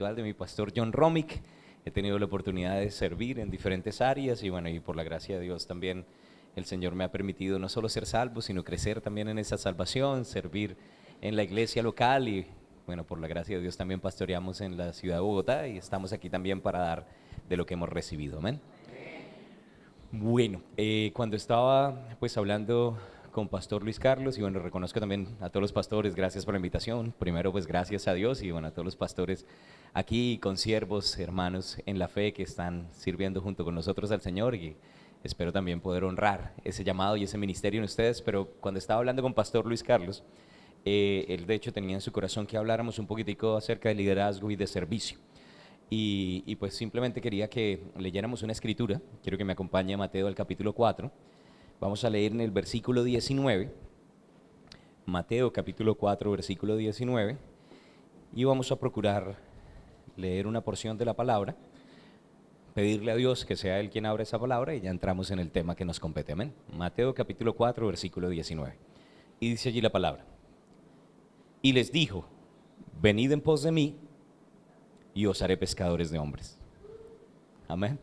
de mi pastor John Romick. He tenido la oportunidad de servir en diferentes áreas y bueno, y por la gracia de Dios también el Señor me ha permitido no solo ser salvo, sino crecer también en esa salvación, servir en la iglesia local y bueno, por la gracia de Dios también pastoreamos en la ciudad de Bogotá y estamos aquí también para dar de lo que hemos recibido. Amén. Bueno, cuando estaba pues hablando con Pastor Luis Carlos, y bueno, reconozco también a todos los pastores, gracias por la invitación. Primero, pues gracias a Dios y bueno, a todos los pastores aquí, consiervos, hermanos en la fe que están sirviendo junto con nosotros al Señor y espero también poder honrar ese llamado y ese ministerio en ustedes. Pero cuando estaba hablando con Pastor Luis Carlos, él de hecho tenía en su corazón que habláramos un poquitico acerca de liderazgo y de servicio. Y pues simplemente quería que leyéramos una escritura. Quiero que me acompañe a Mateo del capítulo 4. Vamos a leer en el versículo 19. Mateo capítulo 4, versículo 19. Y vamos a procurar leer una porción de la palabra, pedirle a Dios que sea Él quien abra esa palabra y ya entramos en el tema que nos compete. Amén. Mateo capítulo 4, versículo 19. Y dice allí la palabra. Y les dijo, venid en pos de mí y os haré pescadores de hombres. Amén.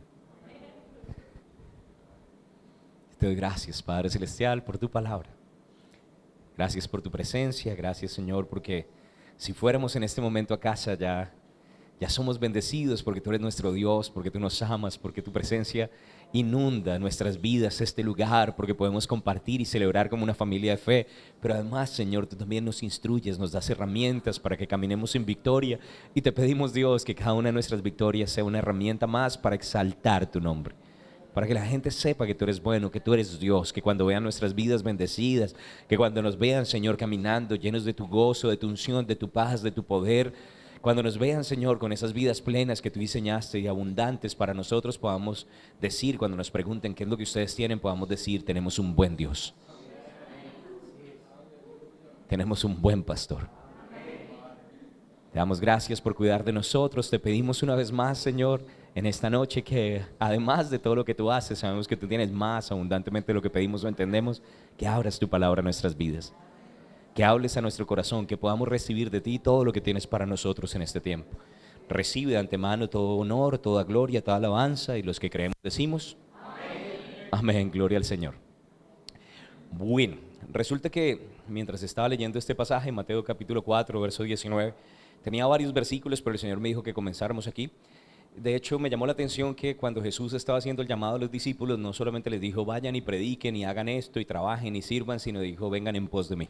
Te doy gracias, Padre Celestial, por tu palabra. Gracias por tu presencia, gracias, Señor, porque si fuéramos en este momento a casa ya somos bendecidos porque tú eres nuestro Dios, porque tú nos amas, porque tu presencia inunda nuestras vidas, este lugar, porque podemos compartir y celebrar como una familia de fe. Pero además, Señor, tú también nos instruyes, nos das herramientas para que caminemos en victoria. Y te pedimos, Dios, que cada una de nuestras victorias sea una herramienta más para exaltar tu nombre. Para que la gente sepa que tú eres bueno, que tú eres Dios, que cuando vean nuestras vidas bendecidas, que cuando nos vean, Señor, caminando llenos de tu gozo, de tu unción, de tu paz, de tu poder, cuando nos vean, Señor, con esas vidas plenas que tú diseñaste y abundantes para nosotros, podamos decir, cuando nos pregunten qué es lo que ustedes tienen, podamos decir, tenemos un buen Dios. Tenemos un buen pastor. Te damos gracias por cuidar de nosotros. Te pedimos una vez más, Señor, en esta noche que además de todo lo que tú haces, sabemos que tú tienes más abundantemente de lo que pedimos o entendemos, que abras tu palabra a nuestras vidas, que hables a nuestro corazón, que podamos recibir de ti todo lo que tienes para nosotros en este tiempo. Recibe de antemano todo honor, toda gloria, toda alabanza y los que creemos decimos, amén, amén, gloria al Señor. Bueno, resulta que mientras estaba leyendo este pasaje, Mateo capítulo 4, verso 19, tenía varios versículos, pero el Señor me dijo que comenzáramos aquí. De hecho, me llamó la atención que cuando Jesús estaba haciendo el llamado a los discípulos, no solamente les dijo, vayan y prediquen y hagan esto y trabajen y sirvan, sino dijo, vengan en pos de mí.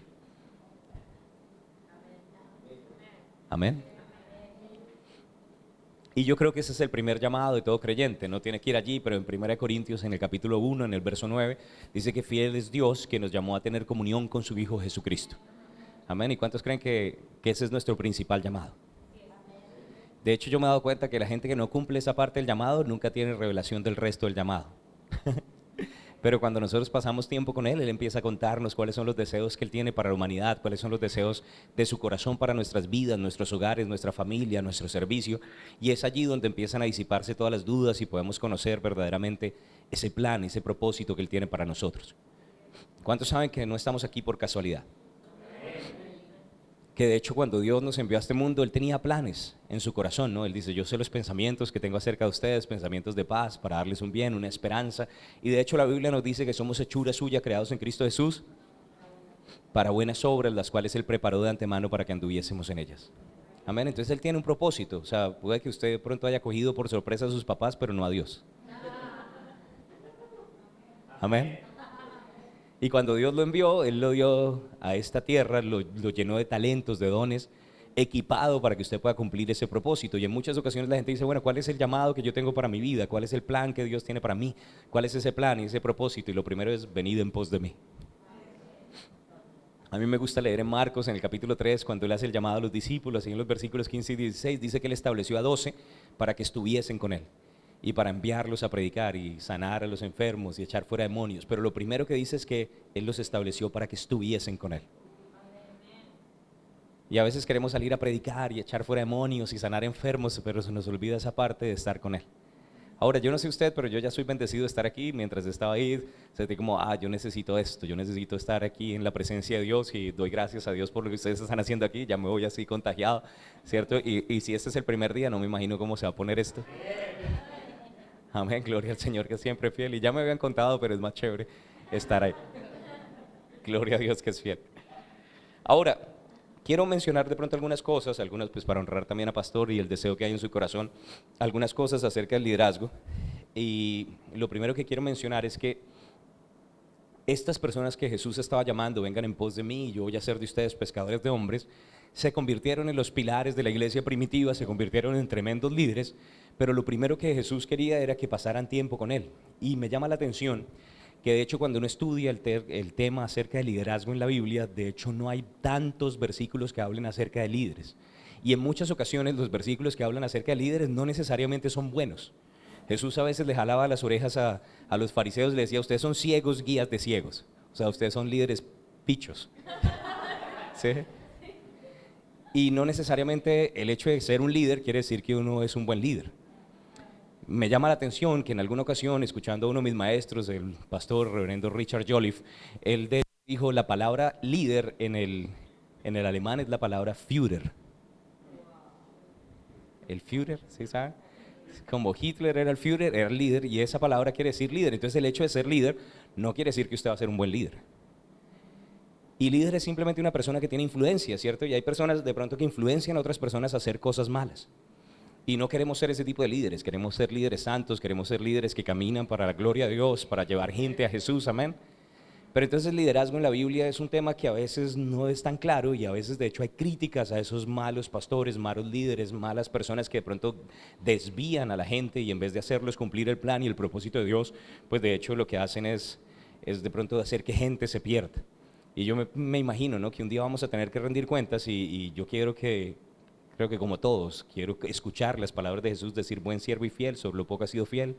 Amén. Y yo creo que ese es el primer llamado de todo creyente. No tiene que ir allí, pero en 1 Corintios, en el capítulo 1, en el verso 9, dice que fiel es Dios que nos llamó a tener comunión con su Hijo Jesucristo. Amén. ¿Y cuántos creen que ese es nuestro principal llamado? De hecho, yo me he dado cuenta que la gente que no cumple esa parte del llamado nunca tiene revelación del resto del llamado. Pero cuando nosotros pasamos tiempo con Él, Él empieza a contarnos cuáles son los deseos que Él tiene para la humanidad, cuáles son los deseos de su corazón para nuestras vidas, nuestros hogares, nuestra familia, nuestro servicio. Y es allí donde empiezan a disiparse todas las dudas y podemos conocer verdaderamente ese plan, ese propósito que Él tiene para nosotros. ¿Cuántos saben que no estamos aquí por casualidad? Que de hecho cuando Dios nos envió a este mundo, Él tenía planes en su corazón, ¿no? Él dice, yo sé los pensamientos que tengo acerca de ustedes, pensamientos de paz, para darles un bien, una esperanza. Y de hecho la Biblia nos dice que somos hechura suya, creados en Cristo Jesús, para buenas obras, las cuales Él preparó de antemano para que anduviésemos en ellas. Amén, entonces Él tiene un propósito. O sea, puede que usted de pronto haya cogido por sorpresa a sus papás, pero no a Dios. Amén. Y cuando Dios lo envió, Él lo dio a esta tierra, lo llenó de talentos, de dones, equipado para que usted pueda cumplir ese propósito. Y en muchas ocasiones la gente dice, bueno, ¿cuál es el llamado que yo tengo para mi vida? ¿Cuál es el plan que Dios tiene para mí? ¿Cuál es ese plan y ese propósito? Y lo primero es, venid en pos de mí. A mí me gusta leer en Marcos, en el capítulo 3, cuando Él hace el llamado a los discípulos, y en los versículos 15 y 16, dice que Él estableció a 12 para que estuviesen con Él y para enviarlos a predicar y sanar a los enfermos y echar fuera demonios. Pero lo primero que dice es que Él los estableció para que estuviesen con Él. Y a veces queremos salir a predicar y echar fuera demonios y sanar enfermos, pero se nos olvida esa parte de estar con Él. Ahora, yo no sé usted, pero yo ya soy bendecido de estar aquí. Mientras estaba ahí, sentí como, yo necesito esto, yo necesito estar aquí en la presencia de Dios y doy gracias a Dios por lo que ustedes están haciendo aquí. Ya me voy así contagiado, ¿cierto? Y si este es el primer día, no me imagino cómo se va a poner esto. Amén, gloria al Señor que es siempre fiel. Y ya me habían contado, pero es más chévere estar ahí. Gloria a Dios que es fiel. Ahora, quiero mencionar de pronto algunas cosas, algunas pues para honrar también a Pastor y el deseo que hay en su corazón, algunas cosas acerca del liderazgo. Y lo primero que quiero mencionar es que estas personas que Jesús estaba llamando, vengan en pos de mí, yo voy a hacer de ustedes pescadores de hombres, se convirtieron en los pilares de la iglesia primitiva, se convirtieron en tremendos líderes, pero lo primero que Jesús quería era que pasaran tiempo con Él. Y me llama la atención que de hecho cuando uno estudia el tema acerca del liderazgo en la Biblia, de hecho no hay tantos versículos que hablen acerca de líderes. Y en muchas ocasiones los versículos que hablan acerca de líderes no necesariamente son buenos. Jesús a veces le jalaba las orejas a los fariseos y le decía, ustedes son ciegos, guías de ciegos. O sea, ustedes son líderes pichos. ¿Sí? Y no necesariamente el hecho de ser un líder quiere decir que uno es un buen líder. Me llama la atención que en alguna ocasión, escuchando a uno de mis maestros, el pastor reverendo Richard Joliffe, él dijo la palabra líder en el alemán es la palabra Führer. El Führer, ¿sí saben? Como Hitler era el Führer, era el líder, y esa palabra quiere decir líder. Entonces el hecho de ser líder no quiere decir que usted va a ser un buen líder. Y líder es simplemente una persona que tiene influencia, ¿cierto? Y hay personas de pronto que influencian a otras personas a hacer cosas malas. Y no queremos ser ese tipo de líderes, queremos ser líderes santos, queremos ser líderes que caminan para la gloria de Dios, para llevar gente a Jesús, amén. Pero entonces el liderazgo en la Biblia es un tema que a veces no es tan claro y a veces de hecho hay críticas a esos malos pastores, malos líderes, malas personas que de pronto desvían a la gente y en vez de hacerlos cumplir el plan y el propósito de Dios, pues de hecho lo que hacen es de pronto hacer que gente se pierda. Y yo me imagino, ¿no?, que un día vamos a tener que rendir cuentas y yo creo que como todos, quiero escuchar las palabras de Jesús decir, buen siervo y fiel, sobre lo poco has sido fiel,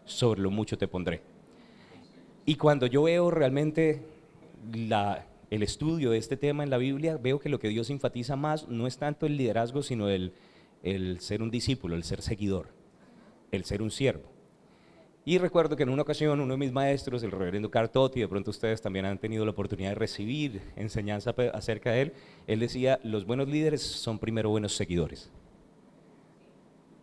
sobre lo mucho te pondré. Y cuando yo veo realmente el estudio de este tema en la Biblia, veo que lo que Dios enfatiza más no es tanto el liderazgo, sino el ser un discípulo, el ser seguidor, el ser un siervo. Y recuerdo que en una ocasión uno de mis maestros, el reverendo Cartotti, de pronto ustedes también han tenido la oportunidad de recibir enseñanza acerca de él decía, los buenos líderes son primero buenos seguidores.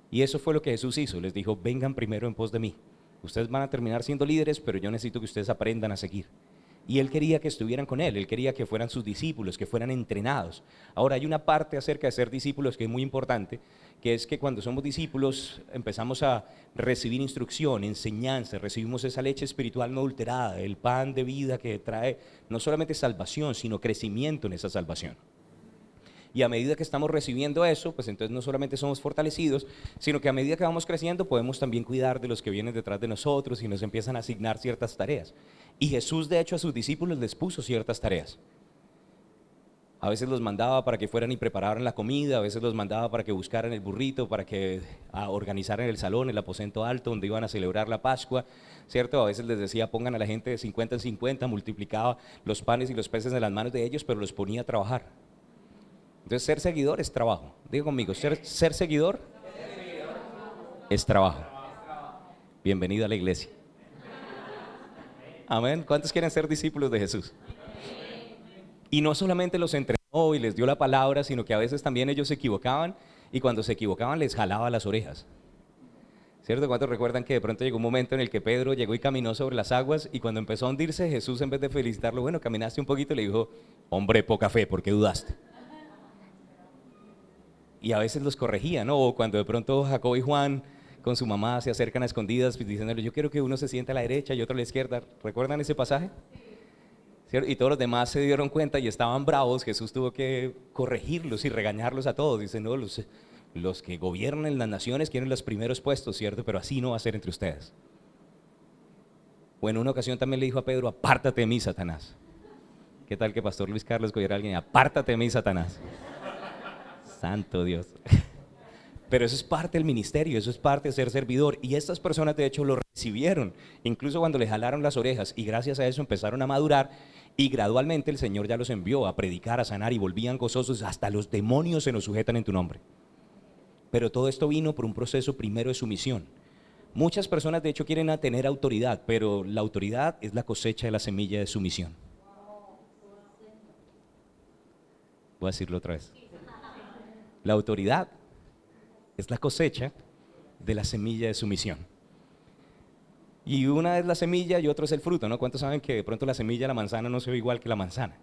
Y eso fue lo que Jesús hizo, les dijo, vengan primero en pos de mí. Ustedes van a terminar siendo líderes, pero yo necesito que ustedes aprendan a seguir. Y él quería que estuvieran con él quería que fueran sus discípulos, que fueran entrenados. Ahora hay una parte acerca de ser discípulos que es muy importante, que es que cuando somos discípulos empezamos a recibir instrucción, enseñanza, recibimos esa leche espiritual no adulterada, el pan de vida que trae no solamente salvación, sino crecimiento en esa salvación. Y a medida que estamos recibiendo eso, pues entonces no solamente somos fortalecidos, sino que a medida que vamos creciendo podemos también cuidar de los que vienen detrás de nosotros y nos empiezan a asignar ciertas tareas. Y Jesús de hecho a sus discípulos les puso ciertas tareas. A veces los mandaba para que fueran y prepararan la comida, a veces los mandaba para que buscaran el burrito, para que organizaran el salón, el aposento alto donde iban a celebrar la Pascua, ¿cierto? A veces les decía pongan a la gente de 50 en 50, multiplicaba los panes y los peces en las manos de ellos, pero los ponía a trabajar. Entonces ser seguidor es trabajo. Diga conmigo, ser seguidor es trabajo. Bienvenido a la iglesia. Amén. ¿Cuántos quieren ser discípulos de Jesús? Y no solamente los entrenó y les dio la palabra, sino que a veces también ellos se equivocaban y cuando se equivocaban les jalaba las orejas. ¿Cierto? ¿Cuántos recuerdan que de pronto llegó un momento en el que Pedro llegó y caminó sobre las aguas y cuando empezó a hundirse, Jesús en vez de felicitarlo, bueno, caminaste un poquito, le dijo, hombre, poca fe, ¿por qué dudaste? Y a veces los corregía, ¿no? O cuando de pronto Jacobo y Juan con su mamá se acercan a escondidas diciéndole, yo quiero que uno se siente a la derecha y otro a la izquierda. ¿Recuerdan ese pasaje? ¿Cierto? Y todos los demás se dieron cuenta y estaban bravos. Jesús tuvo que corregirlos y regañarlos a todos. Dice, no, los que gobiernan las naciones quieren los primeros puestos, ¿cierto? Pero así no va a ser entre ustedes. O en una ocasión también le dijo a Pedro, apártate de mí, Satanás. ¿Qué tal que Pastor Luis Carlos cogiera a alguien? Apártate de mí, Satanás. Santo Dios. Pero eso es parte del ministerio, eso es parte de ser servidor. Y estas personas de hecho lo recibieron, incluso cuando les jalaron las orejas. Y gracias a eso empezaron a madurar. Y gradualmente el Señor ya los envió a predicar, a sanar y volvían gozosos. Hasta los demonios se nos sujetan en tu nombre. Pero todo esto vino por un proceso primero de sumisión. Muchas personas de hecho quieren tener autoridad, pero la autoridad es la cosecha de la semilla de sumisión. Voy a decirlo otra vez. La autoridad es la cosecha de la semilla de sumisión. Y una es la semilla y otro es el fruto, ¿no? ¿Cuántos saben que de pronto la semilla de la manzana no se ve igual que la manzana?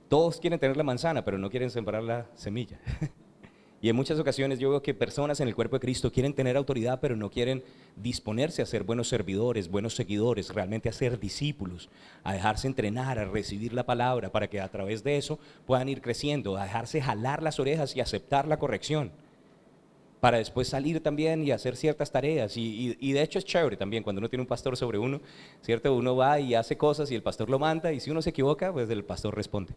Todos quieren tener la manzana, pero no quieren sembrar la semilla. Y en muchas ocasiones yo veo que personas en el cuerpo de Cristo quieren tener autoridad, pero no quieren disponerse a ser buenos servidores, buenos seguidores, realmente a ser discípulos, a dejarse entrenar, a recibir la palabra, para que a través de eso puedan ir creciendo, a dejarse jalar las orejas y aceptar la corrección, para después salir también y hacer ciertas tareas. Y de hecho es chévere también cuando uno tiene un pastor sobre uno, ¿cierto? Uno va y hace cosas y el pastor lo manda, y si uno se equivoca, pues el pastor responde.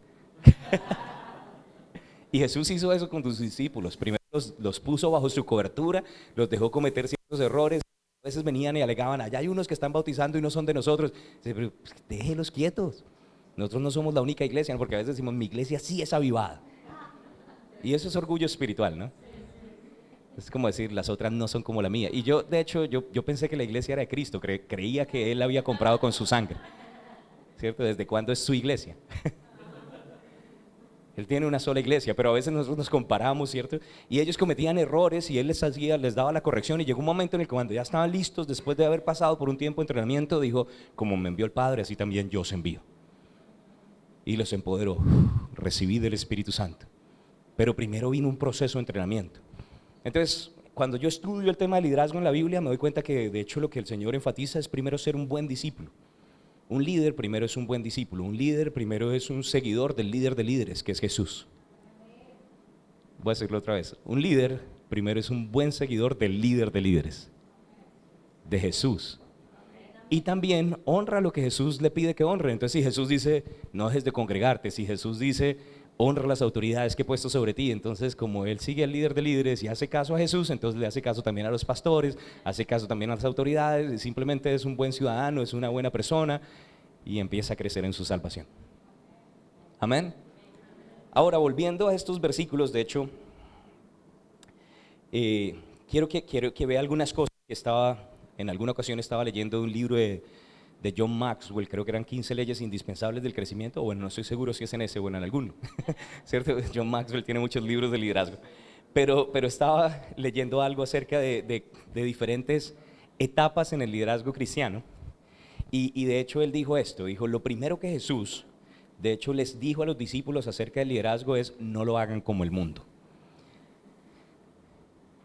Y Jesús hizo eso con sus discípulos. Primero los puso bajo su cobertura, los dejó cometer ciertos errores. A veces venían y alegaban, allá hay unos que están bautizando y no son de nosotros. Dice, pero pues, déjenlos quietos. Nosotros no somos la única iglesia, ¿no? Porque a veces decimos, mi iglesia sí es avivada. Y eso es orgullo espiritual, ¿no? Es como decir, las otras no son como la mía. Y yo, de hecho, yo pensé que la iglesia era de Cristo, creía que Él la había comprado con su sangre, ¿cierto? ¿Desde cuándo es su iglesia? Él tiene una sola iglesia, pero a veces nosotros nos comparamos, ¿cierto? Y ellos cometían errores y Él les daba la corrección, y llegó un momento en el que cuando ya estaban listos, después de haber pasado por un tiempo de entrenamiento, dijo, como me envió el Padre, así también yo os envío. Y los empoderó, recibí del Espíritu Santo. Pero primero vino un proceso de entrenamiento. Entonces, cuando yo estudio el tema de liderazgo en la Biblia, me doy cuenta que de hecho lo que el Señor enfatiza es primero ser un buen discípulo. Un líder primero es un buen discípulo, un líder primero es un seguidor del líder de líderes, que es Jesús. Voy a decirlo otra vez, un líder primero es un buen seguidor del líder de líderes, de Jesús. Y también honra lo que Jesús le pide que honre. Entonces si Jesús dice, no dejes de congregarte, si Jesús dice, honra las autoridades que he puesto sobre ti, entonces como él sigue al líder de líderes y hace caso a Jesús, entonces le hace caso también a los pastores, hace caso también a las autoridades, y simplemente es un buen ciudadano, es una buena persona, y empieza a crecer en su salvación. Amén. Ahora, volviendo a estos versículos, de hecho, quiero que vea algunas cosas que en alguna ocasión estaba leyendo un libro de John Maxwell, creo que eran 15 leyes indispensables del crecimiento, o bueno, no estoy seguro si es en ese o en alguno, ¿cierto? John Maxwell tiene muchos libros de liderazgo, pero estaba leyendo algo acerca de diferentes etapas en el liderazgo cristiano, y de hecho él dijo esto, dijo, lo primero que Jesús, de hecho les dijo a los discípulos acerca del liderazgo es, no lo hagan como el mundo.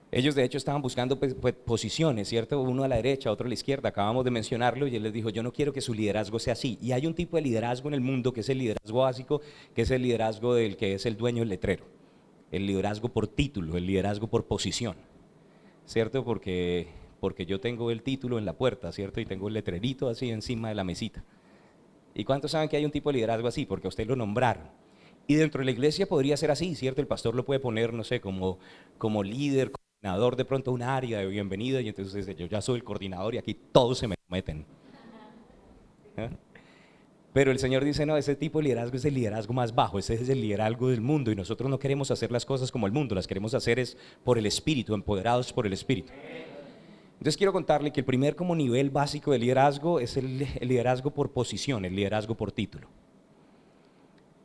Ellos de hecho estaban buscando pues, posiciones, ¿cierto? Uno a la derecha, otro a la izquierda, acabamos de mencionarlo, y él les dijo, yo no quiero que su liderazgo sea así. Y hay un tipo de liderazgo en el mundo que es el liderazgo básico, que es el liderazgo del que es el dueño del letrero, el liderazgo por título, el liderazgo por posición, ¿cierto? Porque yo tengo el título en la puerta, ¿cierto? Y tengo el letrerito así encima de la mesita. ¿Y cuántos saben que hay un tipo de liderazgo así? Porque a usted lo nombraron. Y dentro de la iglesia podría ser así, ¿cierto? El pastor lo puede poner, no sé, como líder, coordinador de pronto un área de bienvenida, y entonces yo ya soy el coordinador y aquí todos se me meten. ¿Eh? Pero el Señor dice, no, ese tipo de liderazgo es el liderazgo más bajo, ese es el liderazgo del mundo, y nosotros no queremos hacer las cosas como el mundo, las queremos hacer es por el Espíritu, empoderados por el Espíritu. Entonces quiero contarle que el primer como nivel básico de liderazgo es el liderazgo por posición, el liderazgo por título.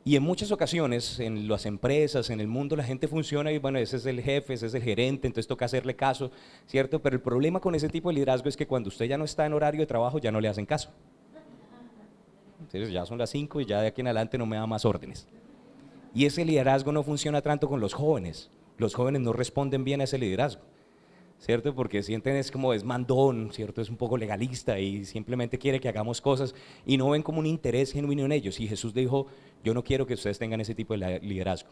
Y en muchas ocasiones en las empresas, en el mundo, la gente funciona y bueno, ese es el jefe, ese es el gerente, entonces toca hacerle caso, ¿cierto? Pero el problema con ese tipo de liderazgo es que cuando usted ya no está en horario de trabajo, ya no le hacen caso. Entonces ya son las 5 y ya de aquí en adelante no me da más órdenes. Y ese liderazgo no funciona tanto con los jóvenes no responden bien a ese liderazgo, ¿cierto? Porque sienten es como es mandón, ¿cierto? Es un poco legalista y simplemente quiere que hagamos cosas y no ven como un interés genuino en ellos. Y Jesús dijo, yo no quiero que ustedes tengan ese tipo de liderazgo.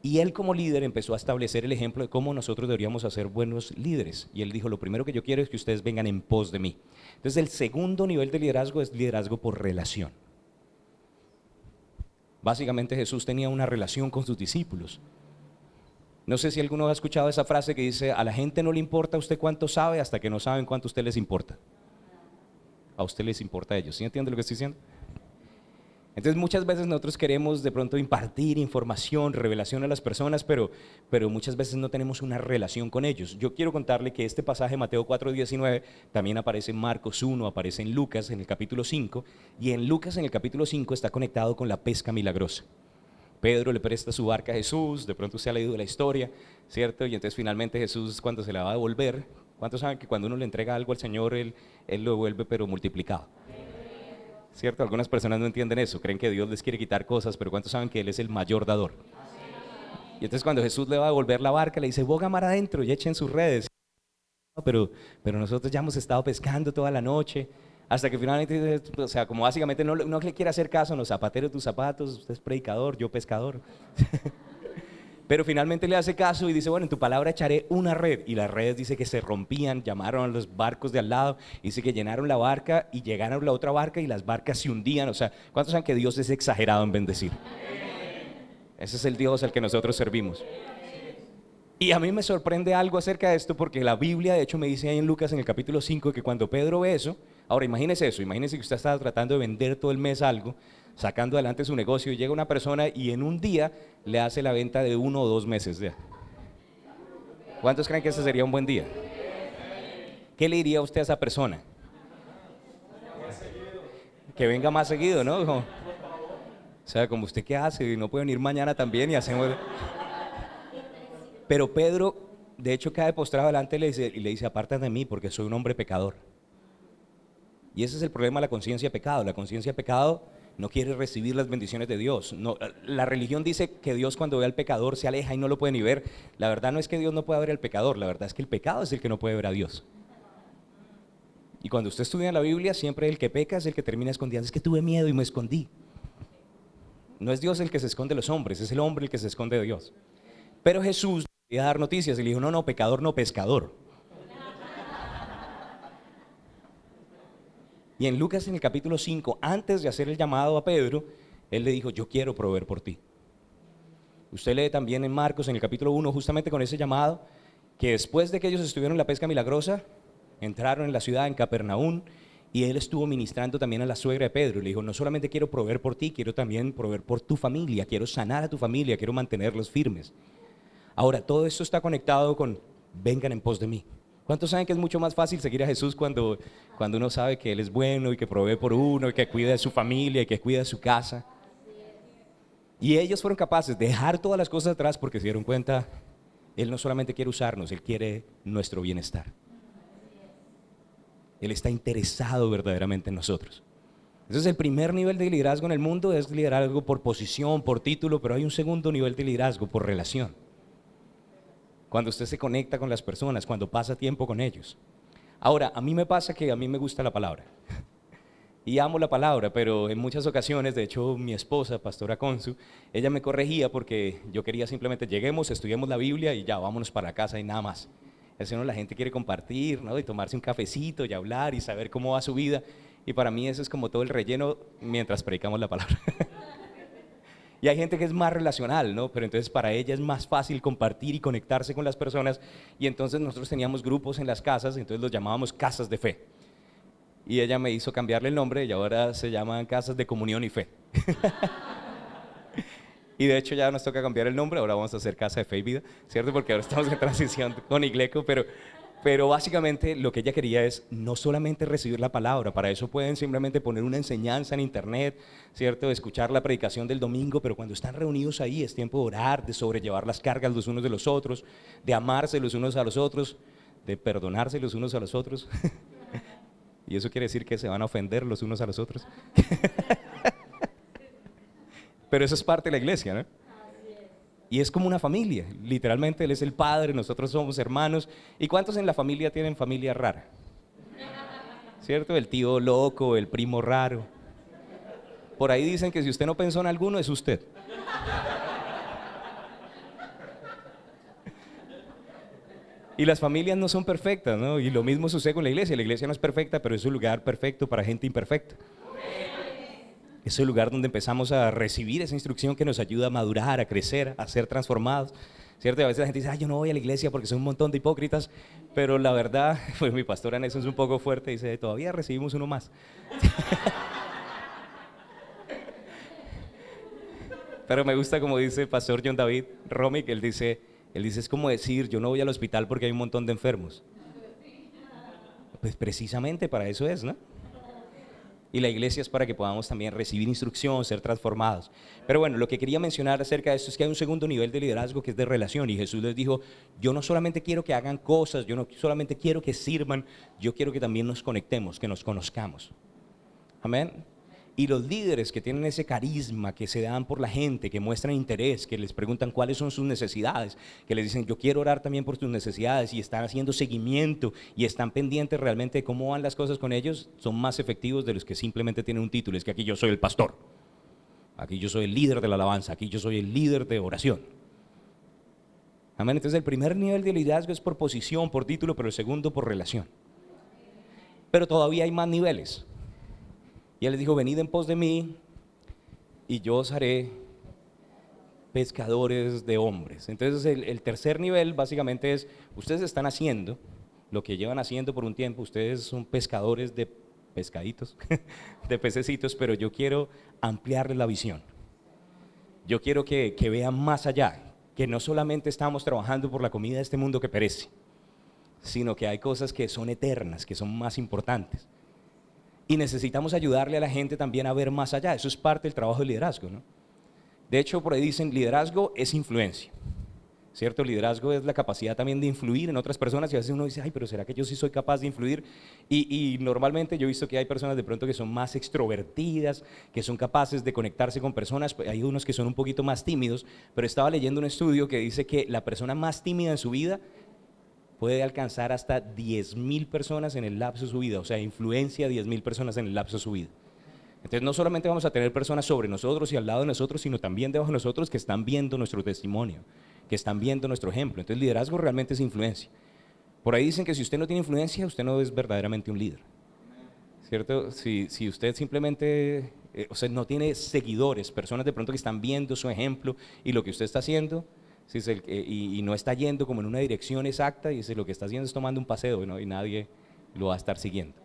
Y él como líder empezó a establecer el ejemplo de cómo nosotros deberíamos hacer buenos líderes. Y él dijo, lo primero que yo quiero es que ustedes vengan en pos de mí. Entonces el segundo nivel de liderazgo es liderazgo por relación. Básicamente Jesús tenía una relación con sus discípulos. No sé si alguno ha escuchado esa frase que dice, a la gente no le importa a usted cuánto sabe hasta que no saben cuánto a usted les importa. A usted les importa a ellos. ¿Sí entiende lo que estoy diciendo? Entonces muchas veces nosotros queremos de pronto impartir información, revelación a las personas, pero muchas veces no tenemos una relación con ellos. Yo quiero contarle que este pasaje, Mateo 4:19, también aparece en Marcos 1, aparece en Lucas en el capítulo 5, y en Lucas en el capítulo 5 está conectado con la pesca milagrosa. Pedro le presta su barca a Jesús, de pronto usted ha leído la historia, ¿cierto? Y entonces finalmente Jesús, cuando se la va a devolver, ¿cuántos saben que cuando uno le entrega algo al Señor, Él lo devuelve pero multiplicado? ¿Cierto? Algunas personas no entienden eso, creen que Dios les quiere quitar cosas, pero ¿cuántos saben que Él es el mayor dador? Y entonces cuando Jesús le va a devolver la barca, le dice, boga mar adentro y echen sus redes. No, pero nosotros ya hemos estado pescando toda la noche, hasta que finalmente, o sea, como básicamente no le quiere hacer caso a los zapateros tus zapatos, usted es predicador, yo pescador. Pero finalmente le hace caso y dice, bueno, en tu palabra echaré una red. Y las redes dice que se rompían, llamaron a los barcos de al lado, dice que llenaron la barca y llegaron a la otra barca y las barcas se hundían. O sea, ¿cuántos saben que Dios es exagerado en bendecir? Ese es el Dios al que nosotros servimos. Y a mí me sorprende algo acerca de esto porque la Biblia de hecho me dice ahí en Lucas en el capítulo 5 que cuando Pedro ve eso, ahora imagínese eso, imagínese que usted está tratando de vender todo el mes algo, sacando adelante su negocio y llega una persona y en un día le hace la venta de 1 o 2 meses. ¿Ya? ¿Cuántos creen que ese sería un buen día? ¿Qué le diría usted a esa persona? Que venga más seguido, ¿no? O sea, como usted qué hace, no puede venir mañana también y hacemos... Pero Pedro, de hecho, cae postrado delante y le dice, apártate de mí porque soy un hombre pecador. Y ese es el problema de la conciencia de pecado. La conciencia de pecado no quiere recibir las bendiciones de Dios. No, la religión dice que Dios cuando ve al pecador se aleja y no lo puede ni ver. La verdad no es que Dios no pueda ver al pecador, la verdad es que el pecado es el que no puede ver a Dios. Y cuando usted estudia la Biblia, siempre el que peca es el que termina escondiendo. Es que tuve miedo y me escondí. No es Dios el que se esconde de los hombres, es el hombre el que se esconde de Dios. Pero Jesús quería dar noticias y le dijo, no, pecador, no pescador. Y en Lucas en el capítulo 5, antes de hacer el llamado a Pedro, él le dijo, yo quiero proveer por ti. Usted lee también en Marcos en el capítulo 1, justamente con ese llamado, que después de que ellos estuvieron en la pesca milagrosa, entraron en la ciudad, en Capernaum, y él estuvo ministrando también a la suegra de Pedro. Y le dijo, no solamente quiero proveer por ti, quiero también proveer por tu familia, quiero sanar a tu familia, quiero mantenerlos firmes. Ahora, todo esto está conectado con vengan en pos de mí. ¿Cuántos saben que es mucho más fácil seguir a Jesús cuando uno sabe que Él es bueno y que provee por uno y que cuida de su familia y que cuida de su casa? Y ellos fueron capaces de dejar todas las cosas atrás porque se dieron cuenta, Él no solamente quiere usarnos, Él quiere nuestro bienestar. Él está interesado verdaderamente en nosotros. Entonces el primer nivel de liderazgo en el mundo es liderazgo por posición, por título, pero hay un segundo nivel de liderazgo por relación. Cuando usted se conecta con las personas, cuando pasa tiempo con ellos. Ahora, a mí me pasa que a mí me gusta la palabra y amo la palabra, pero en muchas ocasiones, de hecho mi esposa, pastora Consu, ella me corregía porque yo quería simplemente lleguemos, estudiemos la Biblia y ya, vámonos para la casa y nada más. Así la gente quiere compartir, ¿no? Y tomarse un cafecito y hablar y saber cómo va su vida, y para mí eso es como todo el relleno mientras predicamos la palabra. Y hay gente que es más relacional, ¿no? Pero entonces para ella es más fácil compartir y conectarse con las personas. Y entonces nosotros teníamos grupos en las casas, entonces los llamábamos casas de fe. Y ella me hizo cambiarle el nombre y ahora se llaman casas de comunión y fe. Y de hecho ya nos toca cambiar el nombre, ahora vamos a hacer casa de fe y vida, ¿cierto? Porque ahora estamos en transición con Igleco, pero básicamente lo que ella quería es no solamente recibir la palabra, para eso pueden simplemente poner una enseñanza en internet, ¿cierto? Escuchar la predicación del domingo, pero cuando están reunidos ahí es tiempo de orar, de sobrellevar las cargas los unos de los otros, de amarse los unos a los otros, de perdonarse los unos a los otros. Y eso quiere decir que se van a ofender los unos a los otros. Pero eso es parte de la iglesia, ¿no? Y es como una familia, literalmente Él es el padre, nosotros somos hermanos. ¿Y cuántos en la familia tienen familia rara? ¿Cierto? El tío loco, el primo raro. Por ahí dicen que si usted no pensó en alguno, es usted. Y las familias no son perfectas, ¿no? Y lo mismo sucede con la iglesia no es perfecta, pero es un lugar perfecto para gente imperfecta. Es el lugar donde empezamos a recibir esa instrucción que nos ayuda a madurar, a crecer, a ser transformados, ¿cierto? Y a veces la gente dice, yo no voy a la iglesia porque son un montón de hipócritas, pero la verdad, pues mi pastora en eso es un poco fuerte, dice, todavía recibimos uno más. Pero me gusta como dice el pastor John David Romick, él dice, es como decir, yo no voy al hospital porque hay un montón de enfermos. Pues precisamente para eso es, ¿no? Y la iglesia es para que podamos también recibir instrucción, ser transformados. Pero bueno, lo que quería mencionar acerca de esto es que hay un segundo nivel de liderazgo que es de relación. Y Jesús les dijo, yo no solamente quiero que hagan cosas, yo no solamente quiero que sirvan, yo quiero que también nos conectemos, que nos conozcamos. Amén. Y los líderes que tienen ese carisma, que se dan por la gente, que muestran interés, que les preguntan cuáles son sus necesidades, que les dicen yo quiero orar también por tus necesidades y están haciendo seguimiento y están pendientes realmente de cómo van las cosas con ellos, son más efectivos de los que simplemente tienen un título. Es que aquí yo soy el pastor, aquí yo soy el líder de la alabanza, aquí yo soy el líder de oración. Amén. Entonces el primer nivel de liderazgo es por posición, por título, pero el segundo por relación. Pero todavía hay más niveles. Y él les dijo, venid en pos de mí y yo os haré pescadores de hombres. Entonces el tercer nivel básicamente es, ustedes están haciendo lo que llevan haciendo por un tiempo, ustedes son pescadores de pescaditos, de pececitos, pero yo quiero ampliarles la visión. Yo quiero que vean más allá, que no solamente estamos trabajando por la comida de este mundo que perece, sino que hay cosas que son eternas, que son más importantes. Y necesitamos ayudarle a la gente también a ver más allá. Eso es parte del trabajo de liderazgo, ¿no? De hecho, por ahí dicen, liderazgo es influencia, ¿cierto? Liderazgo es la capacidad también de influir en otras personas y a veces uno dice, ay, pero ¿será que yo sí soy capaz de influir? Y normalmente yo he visto que hay personas de pronto que son más extrovertidas, que son capaces de conectarse con personas, hay unos que son un poquito más tímidos, pero estaba leyendo un estudio que dice que la persona más tímida en su vida puede alcanzar hasta 10,000 personas en el lapso de su vida, o sea, influencia a 10,000 personas en el lapso de su vida. Entonces no solamente vamos a tener personas sobre nosotros y al lado de nosotros, sino también debajo de nosotros que están viendo nuestro testimonio, que están viendo nuestro ejemplo. Entonces liderazgo realmente es influencia. Por ahí dicen que si usted no tiene influencia, usted no es verdaderamente un líder, ¿cierto? Si usted simplemente, o sea, no tiene seguidores, personas de pronto que están viendo su ejemplo y lo que usted está haciendo, y no está yendo como en una dirección exacta, y dice, lo que está haciendo es tomando un paseo, ¿no? Y nadie lo va a estar siguiendo.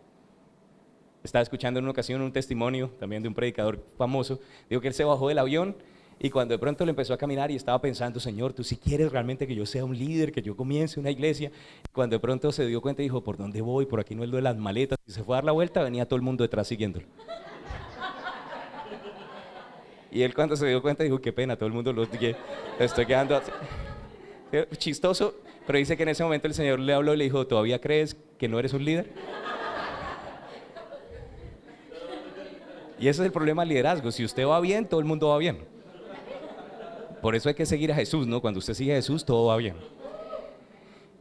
Estaba escuchando en una ocasión un testimonio también de un predicador famoso, dijo que él se bajó del avión y cuando de pronto le empezó a caminar y estaba pensando, Señor, tú si quieres realmente que yo sea un líder, que yo comience una iglesia, cuando de pronto se dio cuenta y dijo, ¿por dónde voy? Por aquí no es lo de las maletas, y se fue a dar la vuelta, venía todo el mundo detrás siguiéndolo. Y él cuando se dio cuenta dijo, qué pena, todo el mundo lo estoy quedando así. Chistoso, pero dice que en ese momento el Señor le habló y le dijo, ¿todavía crees que no eres un líder? Y ese es el problema del liderazgo, si usted va bien, todo el mundo va bien. Por eso hay que seguir a Jesús, ¿no? Cuando usted sigue a Jesús, todo va bien.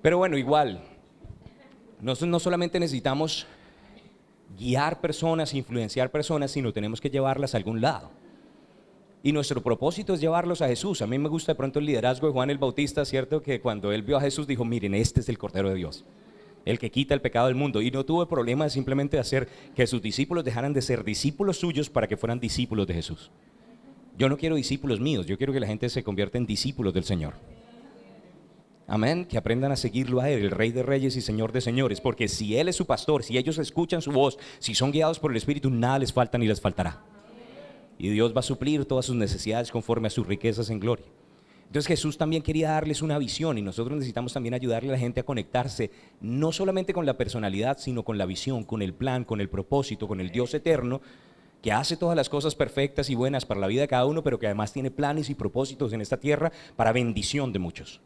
Pero bueno, igual, no solamente necesitamos guiar personas, influenciar personas, sino tenemos que llevarlas a algún lado. Y nuestro propósito es llevarlos a Jesús. A mí me gusta de pronto el liderazgo de Juan el Bautista, ¿cierto? Que cuando él vio a Jesús dijo, miren, este es el Cordero de Dios, el que quita el pecado del mundo. Y no tuvo problema de simplemente hacer que sus discípulos dejaran de ser discípulos suyos para que fueran discípulos de Jesús. Yo no quiero discípulos míos, yo quiero que la gente se convierta en discípulos del Señor. Amén, que aprendan a seguirlo a Él, el Rey de Reyes y Señor de Señores, porque si Él es su pastor, si ellos escuchan su voz, si son guiados por el Espíritu, nada les falta ni les faltará. Y Dios va a suplir todas sus necesidades conforme a sus riquezas en gloria. Entonces Jesús también quería darles una visión y nosotros necesitamos también ayudarle a la gente a conectarse no solamente con la personalidad, sino con la visión, con el plan, con el propósito, con el Dios eterno que hace todas las cosas perfectas y buenas para la vida de cada uno, pero que además tiene planes y propósitos en esta tierra para bendición de muchos.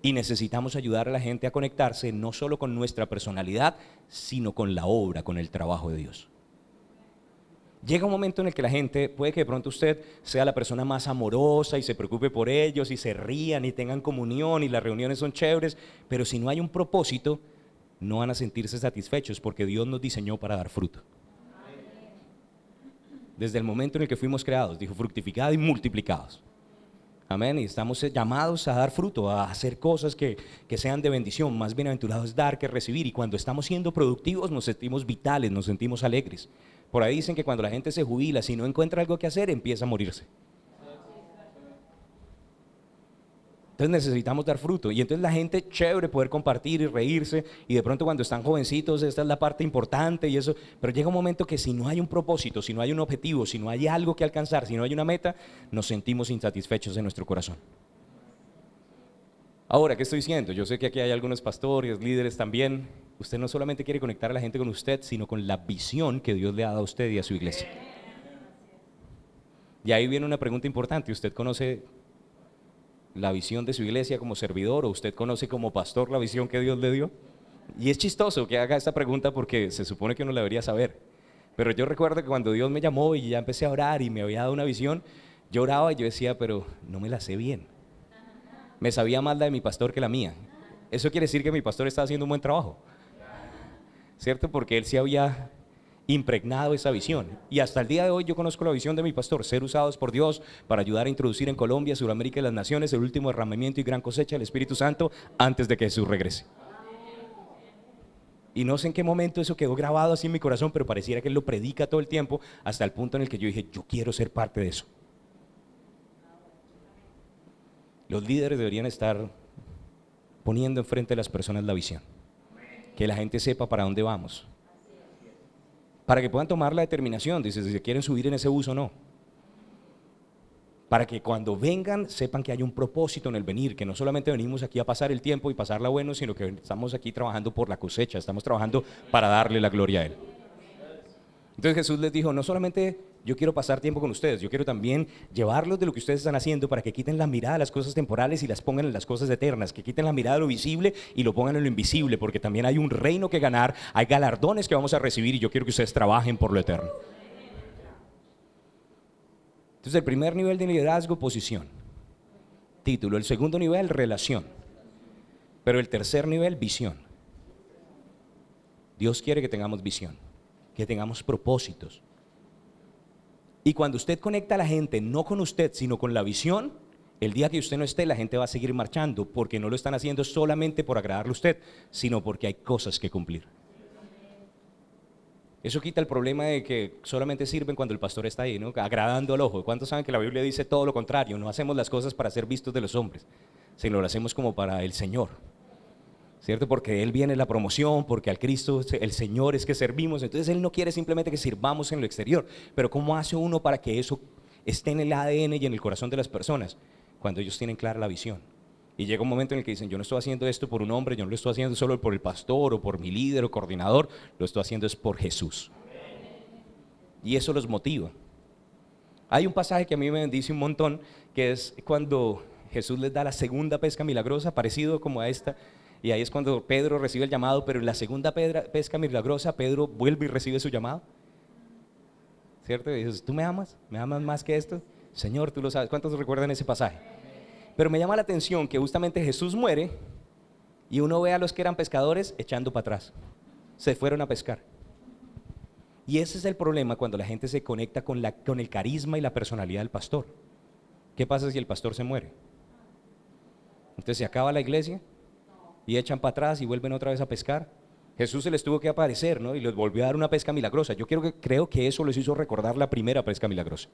Y necesitamos ayudar a la gente a conectarse no solo con nuestra personalidad, sino con la obra, con el trabajo de Dios. Llega un momento en el que la gente, puede que de pronto usted sea la persona más amorosa y se preocupe por ellos y se rían y tengan comunión y las reuniones son chéveres, pero si no hay un propósito, no van a sentirse satisfechos porque Dios nos diseñó para dar fruto. Desde el momento en el que fuimos creados, dijo, fructificad y multiplicados. Amén, y estamos llamados a dar fruto, a hacer cosas que sean de bendición. Más bienaventurado es dar que recibir, y cuando estamos siendo productivos nos sentimos vitales, nos sentimos alegres. Por ahí dicen que cuando la gente se jubila, si no encuentra algo que hacer, empieza a morirse. Entonces necesitamos dar fruto. Y entonces la gente, chévere poder compartir y reírse. Y de pronto cuando están jovencitos, esta es la parte importante y eso. Pero llega un momento que si no hay un propósito, si no hay un objetivo, si no hay algo que alcanzar, si no hay una meta, nos sentimos insatisfechos en nuestro corazón. Ahora, ¿qué estoy diciendo? Yo sé que aquí hay algunos pastores, líderes también. Usted no solamente quiere conectar a la gente con usted, sino con la visión que Dios le ha dado a usted y a su iglesia. Y ahí viene una pregunta importante. ¿Usted conoce la visión de su iglesia como servidor, o usted conoce como pastor la visión que Dios le dio? Y es chistoso que haga esta pregunta porque se supone que uno la debería saber. Pero yo recuerdo que cuando Dios me llamó y ya empecé a orar y me había dado una visión, yo oraba y yo decía, pero no me la sé bien. Me sabía más la de mi pastor que la mía. Eso quiere decir que mi pastor estaba haciendo un buen trabajo, ¿cierto? Porque él sí había impregnado esa visión. Y hasta el día de hoy yo conozco la visión de mi pastor: ser usados por Dios para ayudar a introducir en Colombia, Sudamérica y las naciones el último derramamiento y gran cosecha del Espíritu Santo antes de que Jesús regrese. Y no sé en qué momento eso quedó grabado así en mi corazón, pero pareciera que él lo predica todo el tiempo, hasta el punto en el que yo dije, yo quiero ser parte de eso. Los líderes deberían estar poniendo enfrente de las personas la visión, que la gente sepa para dónde vamos, para que puedan tomar la determinación, dice, si se quieren subir en ese bus o no, para que cuando vengan sepan que hay un propósito en el venir, que no solamente venimos aquí a pasar el tiempo y pasarla bueno, sino que estamos aquí trabajando por la cosecha, estamos trabajando para darle la gloria a Él. Entonces Jesús les dijo, no solamente yo quiero pasar tiempo con ustedes, yo quiero también llevarlos de lo que ustedes están haciendo para que quiten la mirada de las cosas temporales y las pongan en las cosas eternas, que quiten la mirada de lo visible y lo pongan en lo invisible, porque también hay un reino que ganar, hay galardones que vamos a recibir y yo quiero que ustedes trabajen por lo eterno. Entonces el primer nivel de liderazgo, posición, título. El segundo nivel, relación. Pero el tercer nivel, visión. Dios quiere que tengamos visión, que tengamos propósitos. Y cuando usted conecta a la gente, no con usted, sino con la visión, el día que usted no esté, la gente va a seguir marchando, porque no lo están haciendo solamente por agradarle a usted, sino porque hay cosas que cumplir. Eso quita el problema de que solamente sirven cuando el pastor está ahí, ¿no? Agradando al ojo. ¿Cuántos saben que la Biblia dice todo lo contrario? No hacemos las cosas para ser vistos de los hombres, sino lo hacemos como para el Señor, ¿cierto? Porque de Él viene la promoción, porque al Cristo, el Señor, es que servimos. Entonces Él no quiere simplemente que sirvamos en lo exterior. Pero ¿cómo hace uno para que eso esté en el ADN y en el corazón de las personas? Cuando ellos tienen clara la visión. Y llega un momento en el que dicen, yo no estoy haciendo esto por un hombre, yo no lo estoy haciendo solo por el pastor o por mi líder o coordinador, lo estoy haciendo es por Jesús. Y eso los motiva. Hay un pasaje que a mí me bendice un montón, que es cuando Jesús les da la segunda pesca milagrosa, parecido como a esta. Y ahí es cuando Pedro recibe el llamado, pero en la segunda pesca milagrosa, Pedro vuelve y recibe su llamado. ¿Cierto? Y dices, ¿tú me amas? ¿Me amas más que esto? Señor, tú lo sabes. ¿Cuántos recuerdan ese pasaje? Pero me llama la atención que justamente Jesús muere y uno ve a los que eran pescadores echando para atrás. Se fueron a pescar. Y ese es el problema cuando la gente se conecta con el carisma y la personalidad del pastor. ¿Qué pasa si el pastor se muere? Entonces se acaba la iglesia y echan para atrás y vuelven otra vez a pescar. Jesús se les tuvo que aparecer, ¿no? Y les volvió a dar una pesca milagrosa. Yo creo que eso les hizo recordar la primera pesca milagrosa.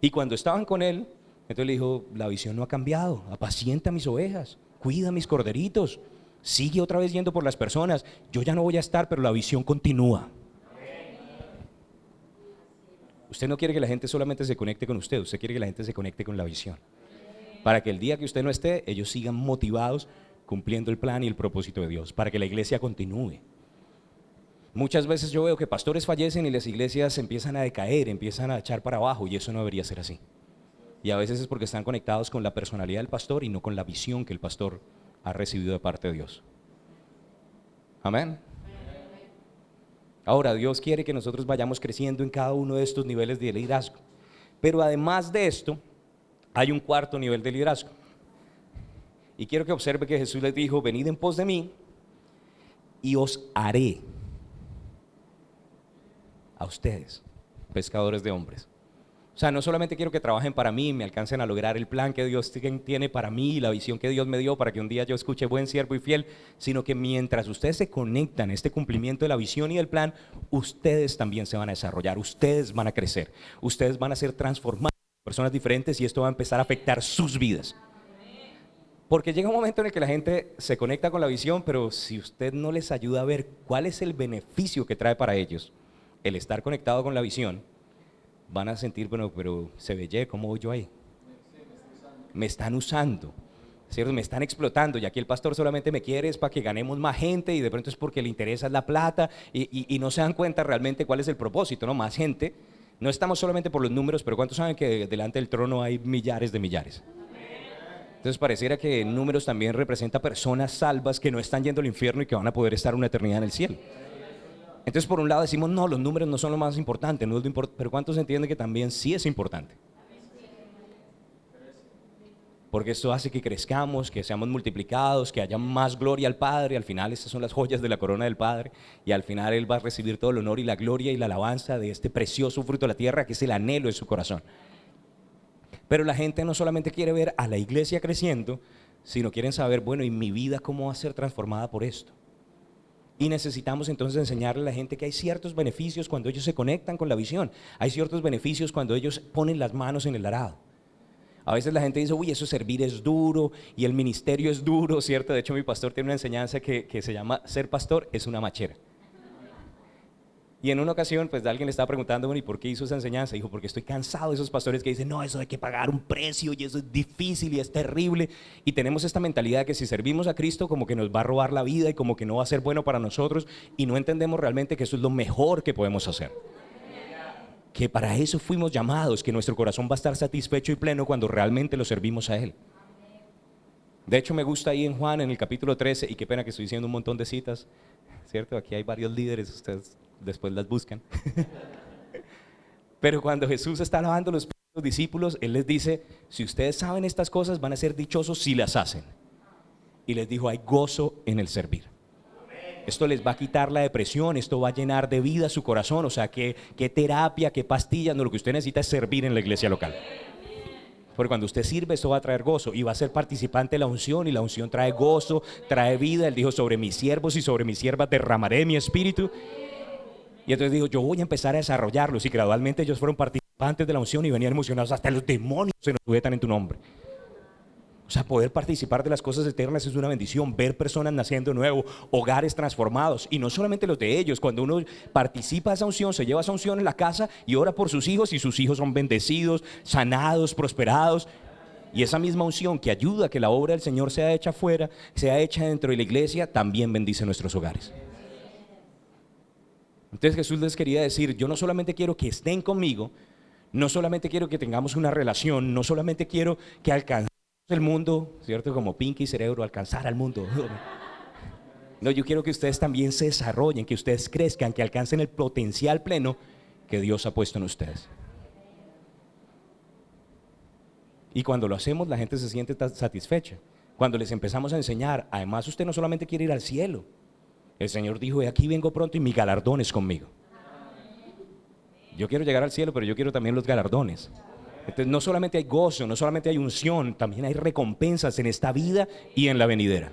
Y cuando estaban con él, entonces le dijo, la visión no ha cambiado, apacienta mis ovejas, cuida mis corderitos, sigue otra vez yendo por las personas. Yo ya no voy a estar, pero la visión continúa. Usted no quiere que la gente solamente se conecte con usted, usted quiere que la gente se conecte con la visión, para que el día que usted no esté, ellos sigan motivados cumpliendo el plan y el propósito de Dios, para que la iglesia continúe. Muchas veces yo veo que pastores fallecen y las iglesias empiezan a decaer, empiezan a echar para abajo, y eso no debería ser así. Y a veces es porque están conectados con la personalidad del pastor y no con la visión que el pastor ha recibido de parte de Dios. Amén. Ahora, Dios quiere que nosotros vayamos creciendo en cada uno de estos niveles de liderazgo. Pero además de esto, hay un cuarto nivel de liderazgo. Y quiero que observe que Jesús les dijo, venid en pos de mí y os haré a ustedes pescadores de hombres. O sea, no solamente quiero que trabajen para mí, me alcancen a lograr el plan que Dios tiene para mí y la visión que Dios me dio para que un día yo escuche buen siervo y fiel, sino que mientras ustedes se conectan a este cumplimiento de la visión y del plan, ustedes también se van a desarrollar, ustedes van a crecer, ustedes van a ser transformados en personas diferentes y esto va a empezar a afectar sus vidas. Porque llega un momento en el que la gente se conecta con la visión, pero si usted no les ayuda a ver cuál es el beneficio que trae para ellos el estar conectado con la visión, van a sentir, bueno, pero se ve, ¿cómo voy yo ahí? Me están usando, ¿cierto? Me están explotando, y aquí el pastor solamente me quiere es para que ganemos más gente, y de pronto es porque le interesa la plata, y no se dan cuenta realmente cuál es el propósito, ¿no? Más gente. No estamos solamente por los números, pero ¿cuántos saben que delante del trono hay millares de millares? Entonces pareciera que en números también representa personas salvas que no están yendo al infierno y que van a poder estar una eternidad en el cielo. Entonces por un lado decimos, no, los números no son lo más importante, no es lo pero ¿cuántos entienden que también sí es importante? Porque esto hace que crezcamos, que seamos multiplicados, que haya más gloria al Padre. Al final estas son las joyas de la corona del Padre, y al final Él va a recibir todo el honor y la gloria y la alabanza de este precioso fruto de la tierra, que es el anhelo de su corazón. Pero la gente no solamente quiere ver a la iglesia creciendo, sino quieren saber, bueno, ¿y mi vida cómo va a ser transformada por esto? Y necesitamos entonces enseñarle a la gente que hay ciertos beneficios cuando ellos se conectan con la visión. Hay ciertos beneficios cuando ellos ponen las manos en el arado. A veces la gente dice, uy, eso servir es duro y el ministerio es duro, ¿cierto? De hecho, mi pastor tiene una enseñanza que se llama ser pastor es una machera. Y en una ocasión, pues alguien le estaba preguntando, bueno, ¿y por qué hizo esa enseñanza? Dijo, porque estoy cansado de esos pastores que dicen, no, eso hay que pagar un precio y eso es difícil y es terrible. Y tenemos esta mentalidad de que si servimos a Cristo, como que nos va a robar la vida y como que no va a ser bueno para nosotros, y no entendemos realmente que eso es lo mejor que podemos hacer. Que para eso fuimos llamados, que nuestro corazón va a estar satisfecho y pleno cuando realmente lo servimos a Él. De hecho, me gusta ahí en Juan, en el capítulo 13, y qué pena que estoy diciendo un montón de citas, ¿cierto? Aquí hay varios líderes, ustedes después las buscan. Pero cuando Jesús está lavando los pies de los discípulos, Él les dice, si ustedes saben estas cosas, van a ser dichosos si las hacen. Y les dijo, hay gozo en el servir. Esto les va a quitar la depresión, esto va a llenar de vida su corazón. O sea, qué terapia, qué pastillas, no, lo que usted necesita es servir en la iglesia local. Porque cuando usted sirve, esto va a traer gozo y va a ser participante de la unción, y la unción trae gozo, trae vida. Él dijo, sobre mis siervos y sobre mis siervas derramaré mi espíritu. Y entonces dijo, yo voy a empezar a desarrollarlos, y gradualmente ellos fueron participantes de la unción y venían emocionados, hasta los demonios se nos sujetan en tu nombre. O sea, poder participar de las cosas eternas es una bendición, ver personas naciendo de nuevo, hogares transformados, y no solamente los de ellos. Cuando uno participa de esa unción, se lleva esa unción en la casa y ora por sus hijos, y sus hijos son bendecidos, sanados, prosperados. Y esa misma unción que ayuda a que la obra del Señor sea hecha afuera, sea hecha dentro de la iglesia, también bendice nuestros hogares. Entonces Jesús les quería decir, yo no solamente quiero que estén conmigo, no solamente quiero que tengamos una relación, no solamente quiero que alcancemos el mundo, ¿cierto? Como Pinky Cerebro, alcanzar al mundo. No, yo quiero que ustedes también se desarrollen, que ustedes crezcan, que alcancen el potencial pleno que Dios ha puesto en ustedes. Y cuando lo hacemos, la gente se siente satisfecha. Cuando les empezamos a enseñar, además usted no solamente quiere ir al cielo. El Señor dijo, aquí vengo pronto y mi galardón es conmigo. Yo quiero llegar al cielo, pero yo quiero también los galardones. Entonces no solamente hay gozo, no solamente hay unción, también hay recompensas en esta vida y en la venidera.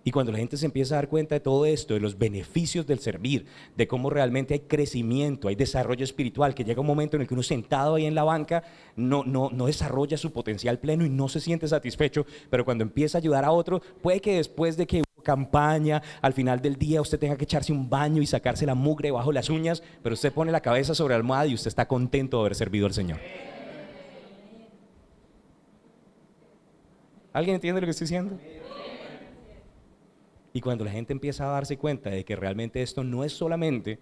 Y cuando la gente se empieza a dar cuenta de todo esto, de los beneficios del servir, de cómo realmente hay crecimiento, hay desarrollo espiritual, que llega un momento en el que uno sentado ahí en la banca no desarrolla su potencial pleno y no se siente satisfecho, pero cuando empieza a ayudar a otro, puede que después de que hubo campaña, al final del día usted tenga que echarse un baño y sacarse la mugre bajo las uñas, pero usted pone la cabeza sobre la almohada y usted está contento de haber servido al Señor. ¿Alguien entiende lo que estoy diciendo? Y cuando la gente empieza a darse cuenta de que realmente esto no es solamente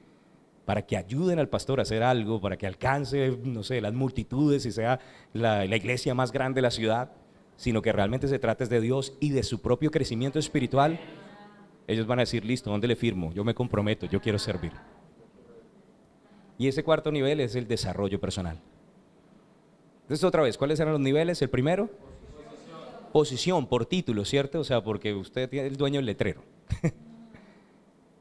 para que ayuden al pastor a hacer algo, para que alcance, no sé, las multitudes y sea la iglesia más grande de la ciudad, sino que realmente se trata de Dios y de su propio crecimiento espiritual, ellos van a decir, listo, ¿dónde le firmo? Yo me comprometo, yo quiero servir. Y ese cuarto nivel es el desarrollo personal. Entonces otra vez, ¿cuáles eran los niveles? El primero, posición por título, ¿cierto? O sea, porque usted es el dueño del letrero.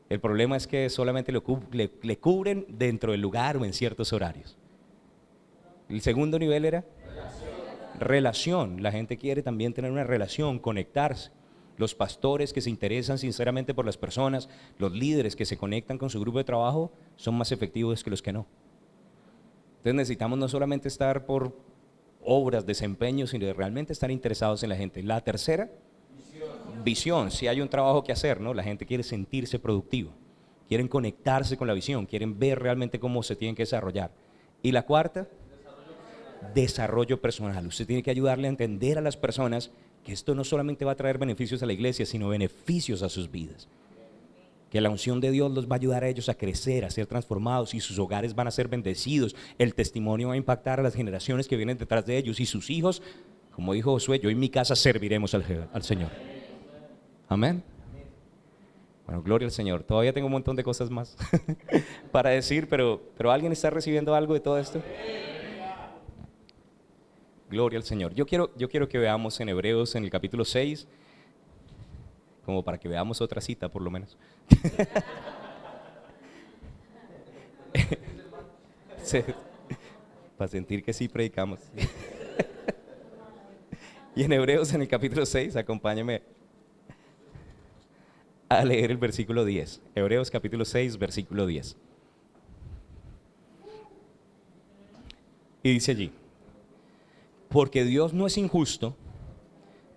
El problema es que solamente le cubren dentro del lugar o en ciertos horarios. El segundo nivel era relación. La gente quiere también tener una relación, conectarse. Los pastores que se interesan sinceramente por las personas, los líderes que se conectan con su grupo de trabajo, son más efectivos que los que no. Entonces necesitamos no solamente estar por obras, desempeños, sino de realmente estar interesados en la gente. La tercera, visión. Si hay un trabajo que hacer, ¿no? La gente quiere sentirse productivo, quieren conectarse con la visión, quieren ver realmente cómo se tienen que desarrollar. Y la cuarta, desarrollo personal. Usted tiene que ayudarle a entender a las personas que esto no solamente va a traer beneficios a la iglesia, sino beneficios a sus vidas. Que la unción de Dios los va a ayudar a ellos a crecer, a ser transformados, y sus hogares van a ser bendecidos. El testimonio va a impactar a las generaciones que vienen detrás de ellos, y sus hijos, como dijo Josué, yo y mi casa serviremos al Señor. Amén. Bueno, gloria al Señor. Todavía tengo un montón de cosas más para decir, pero ¿alguien está recibiendo algo de todo esto? Gloria al Señor. Yo quiero que veamos en Hebreos, en el capítulo 6, como para que veamos otra cita por lo menos. Sí, para sentir que sí predicamos. Y en Hebreos, en el capítulo 6, acompáñeme a leer el versículo 10. Hebreos capítulo 6, versículo 10. Y dice allí: porque Dios no es injusto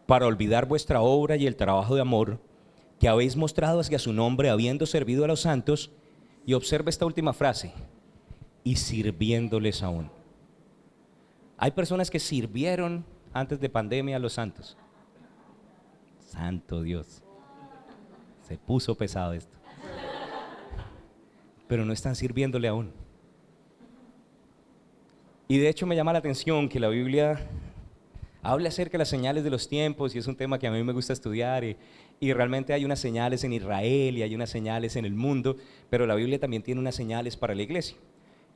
para olvidar vuestra obra y el trabajo de amor que habéis mostrado hacia su nombre, habiendo servido a los santos. Y observa esta última frase: y sirviéndoles aún. Hay personas que sirvieron antes de pandemia a los santos. Santo Dios, se puso pesado esto. Pero no están sirviéndole aún. Y de hecho me llama la atención que la Biblia habla acerca de las señales de los tiempos, y es un tema que a mí me gusta estudiar, y realmente hay unas señales en Israel y hay unas señales en el mundo, pero la Biblia también tiene unas señales para la iglesia.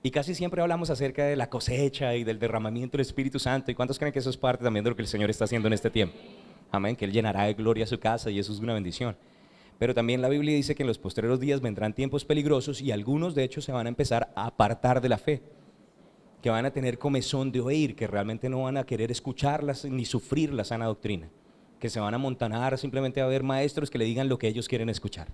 Y casi siempre hablamos acerca de la cosecha y del derramamiento del Espíritu Santo. ¿Y cuántos creen que eso es parte también de lo que el Señor está haciendo en este tiempo? Amén, que Él llenará de gloria su casa, y eso es una bendición. Pero también la Biblia dice que en los postreros días vendrán tiempos peligrosos, y algunos de hecho se van a empezar a apartar de la fe, que van a tener comezón de oír, que realmente no van a querer escucharlas ni sufrir la sana doctrina, que se van a amontonar simplemente a ver maestros que le digan lo que ellos quieren escuchar.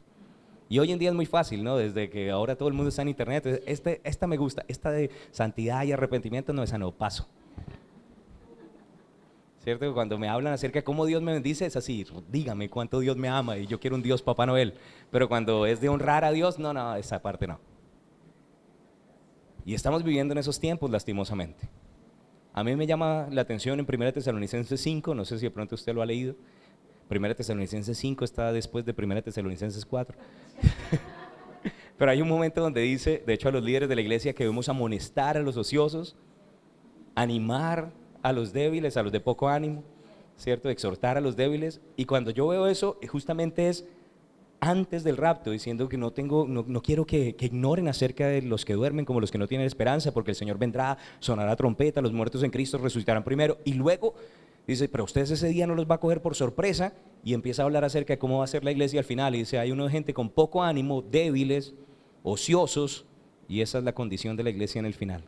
Y hoy en día es muy fácil, ¿no? Desde que ahora todo el mundo está en internet, esta me gusta, esta de santidad y arrepentimiento, no, esa no, paso. ¿Cierto? Cuando me hablan acerca de cómo Dios me bendice, es así: dígame cuánto Dios me ama y yo quiero un Dios Papá Noel. Pero cuando es de honrar a Dios, no, esa parte no. Y estamos viviendo en esos tiempos, lastimosamente. A mí me llama la atención en 1 Tesalonicenses 5, no sé si de pronto usted lo ha leído. 1 Tesalonicenses 5 está después de 1 Tesalonicenses 4. Pero hay un momento donde dice, de hecho, a los líderes de la iglesia, que debemos amonestar a los ociosos, animar a los débiles, a los de poco ánimo, ¿cierto? Exhortar a los débiles. Y cuando yo veo eso, justamente es antes del rapto, diciendo que no quiero que ignoren acerca de los que duermen como los que no tienen esperanza, porque el Señor vendrá, sonará trompeta, los muertos en Cristo resucitarán primero. Y luego dice, pero ustedes ese día no los va a coger por sorpresa, y empieza a hablar acerca de cómo va a ser la iglesia al final. Y dice, hay una gente con poco ánimo, débiles, ociosos, y esa es la condición de la iglesia en el final.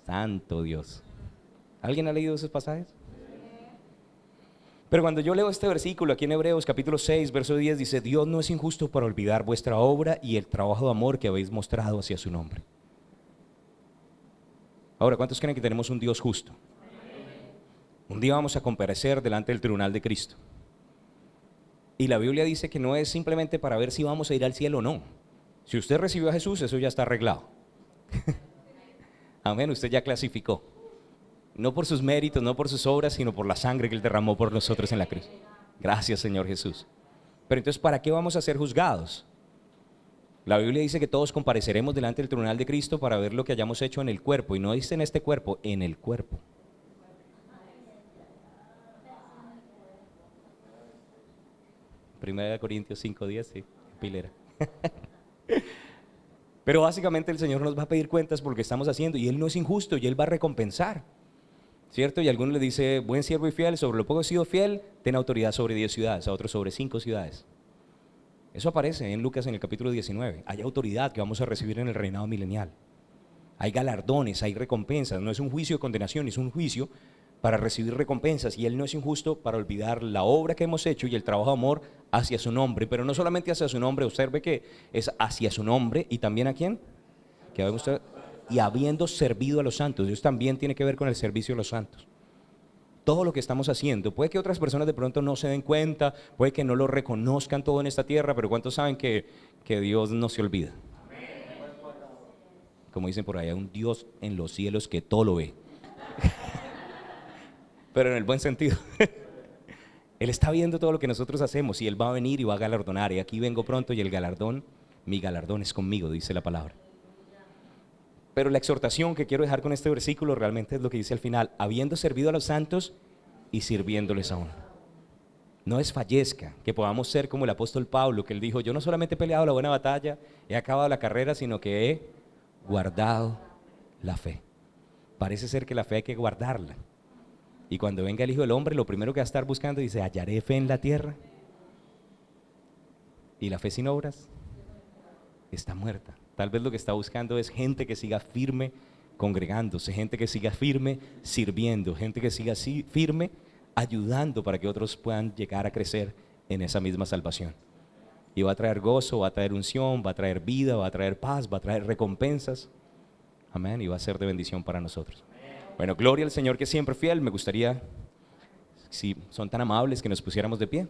Santo Dios. ¿Alguien ha leído esos pasajes? Pero cuando yo leo este versículo aquí en Hebreos capítulo 6, verso 10, dice: Dios no es injusto para olvidar vuestra obra y el trabajo de amor que habéis mostrado hacia su nombre. Ahora, ¿cuántos creen que tenemos un Dios justo? Un día vamos a comparecer delante del tribunal de Cristo. Y la Biblia dice que no es simplemente para ver si vamos a ir al cielo o no. Si usted recibió a Jesús, eso ya está arreglado. Amén, usted ya clasificó. No por sus méritos, no por sus obras, sino por la sangre que Él derramó por nosotros en la cruz. Gracias, Señor Jesús. Pero entonces, ¿para qué vamos a ser juzgados? La Biblia dice que todos compareceremos delante del tribunal de Cristo para ver lo que hayamos hecho en el cuerpo. Y no dice en este cuerpo, en el cuerpo. Primera de Corintios 5:10, sí, pilera. Pero básicamente el Señor nos va a pedir cuentas por lo que estamos haciendo, y Él no es injusto, y Él va a recompensar, ¿cierto? Y a alguno le dice: buen siervo y fiel, sobre lo poco he sido fiel, ten autoridad sobre 10 ciudades, a otros sobre 5 ciudades. Eso aparece en Lucas en el capítulo 19. Hay autoridad que vamos a recibir en el reinado milenial. Hay galardones, hay recompensas. No es un juicio de condenación, es un juicio para recibir recompensas, y Él no es injusto para olvidar la obra que hemos hecho y el trabajo de amor hacia su nombre. Pero no solamente hacia su nombre, observe que es hacia su nombre, y también ¿a quién? Que usted, y habiendo servido a los santos. Dios también tiene que ver con el servicio a los santos. Todo lo que estamos haciendo, puede que otras personas de pronto no se den cuenta, puede que no lo reconozcan todo en esta tierra, pero ¿cuántos saben que Dios no se olvida? Como dicen por ahí, hay un Dios en los cielos que todo lo ve. Pero en el buen sentido. Él está viendo todo lo que nosotros hacemos y Él va a venir y va a galardonar. Y aquí vengo pronto y el galardón, mi galardón es conmigo, dice la palabra. Pero la exhortación que quiero dejar con este versículo realmente es lo que dice al final: habiendo servido a los santos y sirviéndoles aún. No desfallezca, que podamos ser como el apóstol Pablo, que él dijo: yo no solamente he peleado la buena batalla, he acabado la carrera, sino que he guardado la fe. Parece ser que la fe hay que guardarla. Y cuando venga el Hijo del Hombre, lo primero que va a estar buscando dice: ¿hallaré fe en la tierra? Y la fe sin obras está muerta. Tal vez lo que está buscando es gente que siga firme congregándose, gente que siga firme sirviendo, gente que siga así firme ayudando para que otros puedan llegar a crecer en esa misma salvación. Y va a traer gozo, va a traer unción, va a traer vida, va a traer paz, va a traer recompensas. Amén. Y va a ser de bendición para nosotros. Bueno, gloria al Señor que es siempre fiel. Me gustaría, si son tan amables, que nos pusiéramos de pie.